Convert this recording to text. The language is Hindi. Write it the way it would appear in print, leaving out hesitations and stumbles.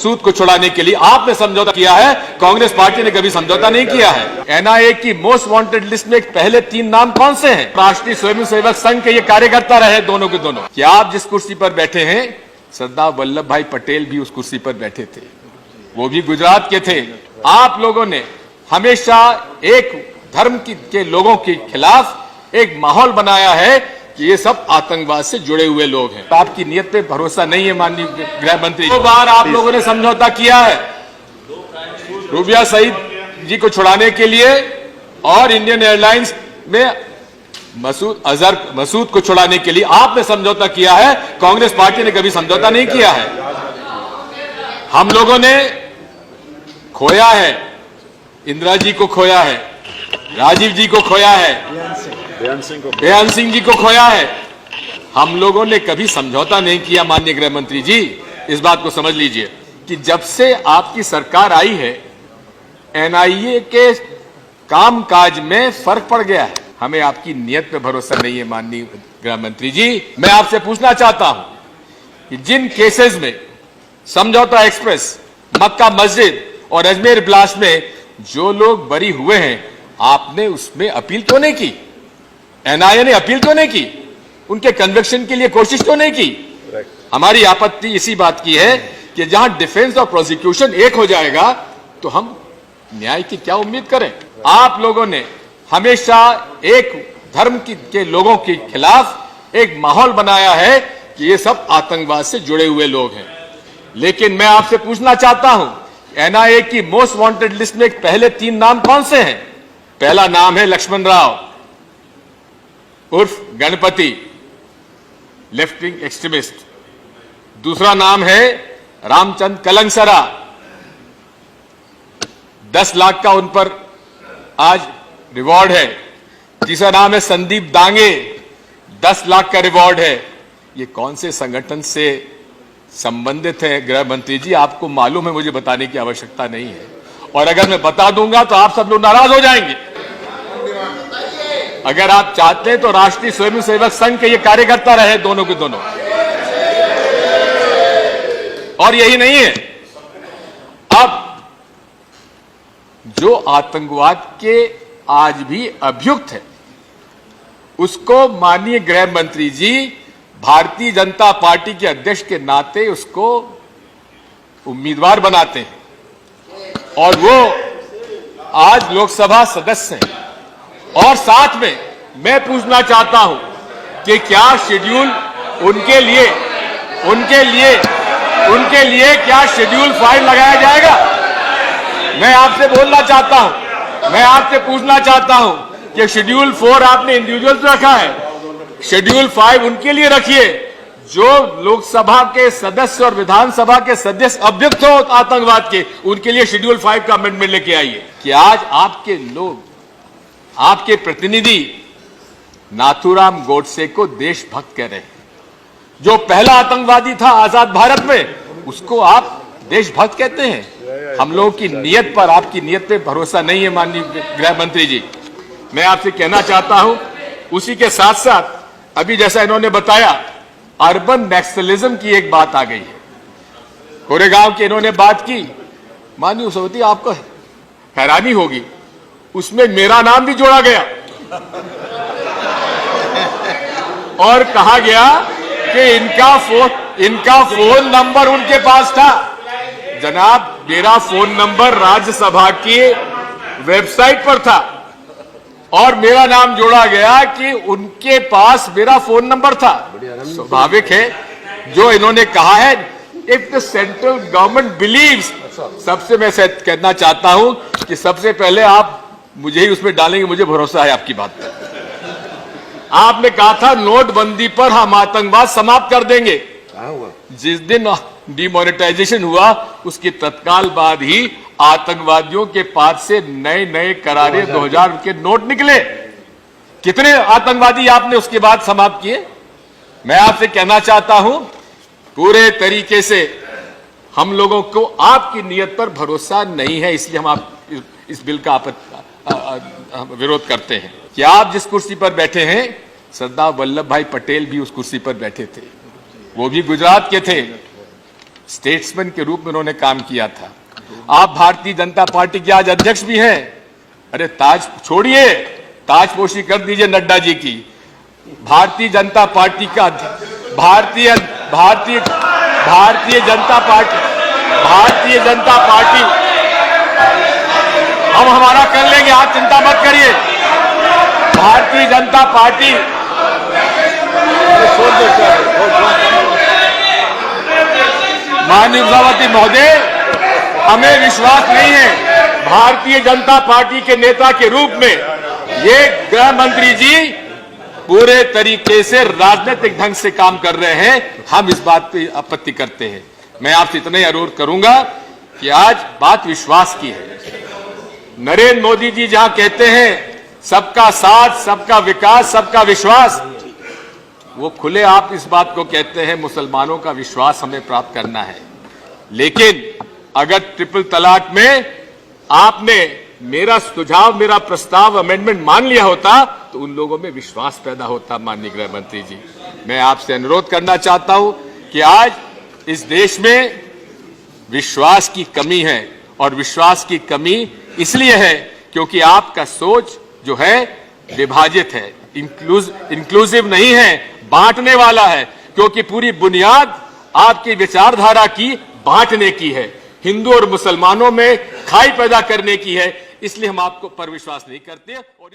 सूद को छुड़ाने के लिए आपने समझौता किया है, कांग्रेस पार्टी ने कभी समझौता नहीं किया है। एनआईए की मोस्ट वांटेड लिस्ट में पहले 3 नाम कौन से हैं? राष्ट्रीय स्वयंसेवक संघ के ये कार्यकर्ता रहे दोनों के दोनों। क्या आप जिस कुर्सी पर बैठे हैं, सरदार वल्लभ भाई पटेल भी उस कुर्सी पर बैठे थे, वो भी गुजरात के थे। आप लोगों ने हमेशा एक धर्म के लोगों के खिलाफ एक माहौल बनाया है कि ये सब आतंकवाद से जुड़े हुए लोग हैं। आपकी नीयत पे भरोसा नहीं है माननीय गृह मंत्री। 2 बार आप लोगों ने समझौता किया है रूबिया सईद जी को छुड़ाने के लिए और इंडियन एयरलाइंस में मसूद को छुड़ाने के लिए आपने समझौता किया है, कांग्रेस पार्टी ने कभी समझौता नहीं किया है। हम लोगों ने खोया है, इंदिरा जी को खोया है, राजीव जी को खोया है, बेअंत सिंह जी को खोया है। हम लोगों ने कभी समझौता नहीं किया माननीय गृह मंत्री जी। इस बात को समझ लीजिए कि जब से आपकी सरकार आई है, एनआईए के कामकाज में फर्क पड़ गया है। हमें आपकी नीयत पे भरोसा नहीं है माननीय गृह मंत्री जी। मैं आपसे पूछना चाहता हूं कि जिन केसेस में समझौता एक्सप्रेस, मक्का मस्जिद और अजमेर ब्लास्ट में जो लोग बरी हुए हैं, आपने उसमें अपील क्यों नहीं की? एनआईए ने अपील क्यों नहीं की? उनके कन्विक्शन के लिए कोशिश क्यों नहीं की? हमारी आपत्ति इसी बात की है कि जहां डिफेंस और प्रोसिक्यूशन एक हो जाएगा तो हम न्याय की क्या उम्मीद करें? आप लोगों ने हमेशा एक धर्म के लोगों के खिलाफ एक माहौल बनाया है कि ये सब आतंकवाद से जुड़े हुए लोग हैं। लेकिन मैं आपसे पूछना चाहता हूं, एनआईए की मोस्ट वांटेड लिस्ट में पहले 3 नाम कौन से हैं? पहला नाम है लक्ष्मण राव उर्फ गणपति, लेफ्ट विंग एक्सट्रीमिस्ट। दूसरा नाम है रामचंद्र कलंगसरा, 10 लाख का उन पर आज रिवॉर्ड है। तीसरा नाम है संदीप दांगे, 10 लाख का रिवॉर्ड है। ये कौन से संगठन से संबंधित है गृह मंत्री जी? आपको मालूम है, मुझे बताने की आवश्यकता नहीं है। और अगर मैं बता दूंगा तो आप सब लोग नाराज हो जाएंगे। अगर आप चाहते हैं तो राष्ट्रीय स्वयंसेवक संघ के ये कार्यकर्ता रहे दोनों के दोनों। और यही नहीं है, अब जो आतंकवाद के आज भी अभियुक्त है, उसको माननीय गृह मंत्री जी भारतीय जनता पार्टी के अध्यक्ष के नाते उसको उम्मीदवार बनाते हैं और वो आज लोकसभा सदस्य हैं। और साथ में मैं पूछना चाहता हूं कि क्या शेड्यूल उनके लिए क्या शेड्यूल 5 लगाया जाएगा? मैं आपसे बोलना चाहता हूं, मैं आपसे पूछना चाहता हूं कि शेड्यूल 4 आपने इंडिविजुअल्स रखा है, शेड्यूल 5 उनके लिए रखिए जो लोकसभा के सदस्य और विधानसभा के सदस्य अभियुक्त हो आतंकवाद के, उनके लिए शेड्यूल 5 का अमेंडमेंट लेके आइए। कि आज आपके लोग, आपके प्रतिनिधि नाथूराम गोडसे को देशभक्त कह रहे हैं। जो पहला आतंकवादी था आजाद भारत में, उसको आप देशभक्त कहते हैं। हम लोगों की नीयत पर, आपकी नीयत पे भरोसा नहीं है माननीय गृह मंत्री जी। मैं आपसे कहना चाहता हूं, उसी के साथ साथ अभी जैसा इन्होंने बताया, अर्बन नक्सलिज्म की एक बात आ गई है। कोरेगांव की इन्होंने बात की, माननीय सभापति आपको हैरानी होगी, उसमें मेरा नाम भी जोड़ा गया और कहा गया कि इनका फोन नंबर उनके पास था। जनाब, मेरा फोन नंबर राज्यसभा की वेबसाइट पर था और मेरा नाम जोड़ा गया कि उनके पास मेरा फोन नंबर था। स्वाभाविक है जो इन्होंने कहा है, if the central government believes, सबसे मैं कहना चाहता हूं कि सबसे पहले आप मुझे ही उसमें डालेंगे, मुझे भरोसा है आपकी बात पर। आपने कहा था नोटबंदी पर हम आतंकवाद समाप्त कर देंगे। जिस दिन डिमोनेटाइजेशन हुआ उसके तत्काल बाद ही आतंकवादियों के पास से नए नए करारे 2000 के नोट निकले। कितने आतंकवादी आपने उसके बाद समाप्त किए? मैं आपसे कहना चाहता हूं, पूरे तरीके से हम लोगों को आपकी नीयत पर भरोसा नहीं है, इसलिए हम इस बिल का विरोध करते हैं। कि आप जिस कुर्सी पर बैठे हैं, सरदार वल्लभ भाई पटेल भी उस कुर्सी पर बैठे थे, वो भी गुजरात के थे। स्टेट्समैन के रूप में उन्होंने काम किया था। आप भारतीय जनता पार्टी के आज अध्यक्ष भी हैं। अरे ताज छोड़िए, ताजपोशी कर दीजिए नड्डा जी की। भारतीय जनता पार्टी का भारतीय जनता पार्टी हम हमारा कर लेंगे, आप चिंता मत करिए। भारतीय जनता पार्टी माननीय सभापति महोदय, हमें विश्वास नहीं है भारतीय जनता पार्टी के नेता के रूप में ये गृह मंत्री जी पूरे तरीके से राजनीतिक ढंग से काम कर रहे हैं। हम इस बात पे आपत्ति करते हैं। मैं आपसे इतना ही अनुरोध करूंगा कि आज बात विश्वास की है। नरेंद्र मोदी जी जहां कहते हैं सबका साथ, सबका विकास, सबका विश्वास, वो खुले आप इस बात को कहते हैं मुसलमानों का विश्वास हमें प्राप्त करना है। लेकिन अगर ट्रिपल तलाक में आपने मेरा सुझाव, मेरा प्रस्ताव, अमेंडमेंट मान लिया होता तो उन लोगों में विश्वास पैदा होता। माननीय गृह मंत्री जी, मैं आपसे अनुरोध करना चाहता हूं कि आज इस देश में विश्वास की कमी है, और विश्वास की कमी इसलिए है क्योंकि आपका सोच जो है विभाजित है, इंक्लूसिव नहीं है, बांटने वाला है। क्योंकि पूरी बुनियाद आपकी विचारधारा की बांटने की है, हिंदू और मुसलमानों में खाई पैदा करने की है। इसलिए हम आपको पर विश्वास नहीं करते और